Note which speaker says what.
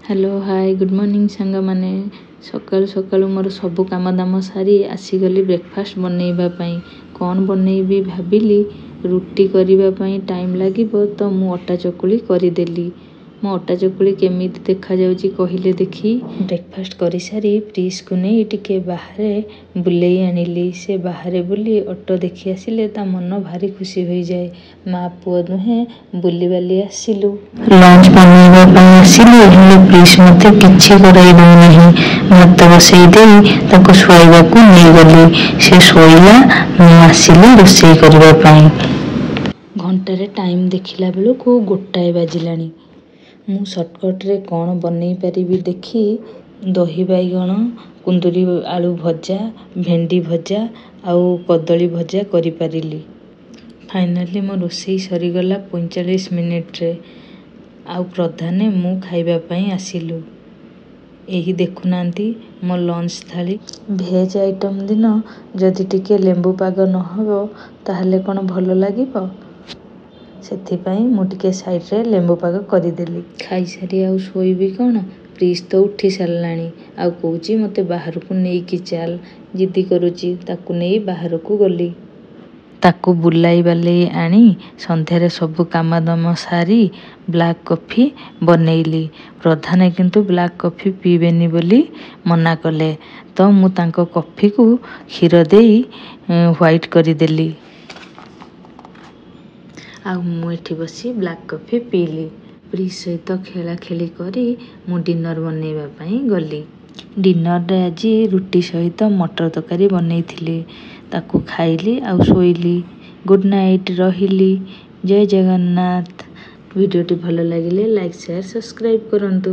Speaker 1: Hello hi good morning सांग माने सकाळु सकाळु मोर सब काम दाम सारी आसीगली ब्रेकफास्ट बनैबा पई कौन बनैबी भाबिली रुटी करिबा पई टाइम लागिबो तो मु अटा चकुली करिदेली मो अटा चकुली केमिति देखा जाउची कहिले देखी ब्रेकफास्ट करि सारी फ्रिज को नै टिके बाहरे बुलेई आनिली से बाहरे बुली ऑटो देखि आसिले ता मन भारी खुशी होई जाए मा पुओ दुहे बुली बाली आसिलु लंच बनैबा पई आसिलु हेले प्लीज मते किछि कराई दउ नहीं भात बसई देई ताको सोइबा को नै गली से सोइला मु आसिली रोसई करबा पई घंटारे टाइम देखिला बेलु को गोटाए बाजिलानी मु शॉर्टकट रे कौन बनई पारिबी देखी दही बैगण कुंदुरी आलू भजा भेंडी भजा आउ कदली भजा करि पारिली फाइनली मो रोसई सरी गला 45 मिनिट रे आउ प्रधाने मु खाइबा पई आसिलु एही देखु नांती मो लंच थाली भेज आइटम दिन जदि टिके लेंबू पाग न हबो ताहले कोन भलो लागिबो सेथि पई मु टिके साइड रे लेंबू पाग करि देली खाई सारी आउ सोईबी कोन प्लीज तो उठी सारलानी आउ कहूची मते बाहर को नेई की चाल जिद्दी करूची ताकू नेई बाहर को गली ताकू बुलाई बाले आनी संध्या रे सब काम दाम सारी ब्लैक कॉफी बनैली प्रधाने किंतु ब्लैक कॉफी पीबेनी बोली मना कले तो मु तांको कॉफी को खीर देई व्हाइट करि देली आउ मु एठी बसी ब्लैक कॉफी पीली प्लीज सहित खेला खेली करी मु डिनर बनैबा पई गली डिनर रे आज रुटी सहित मटर तरकारी बनैथिली ताकू खाइली आउ सोइली गुड नाइट रहिली जय जगन्नाथ वीडियो टी भलो लागिले लाइक शेयर सब्सक्राइब करंतु।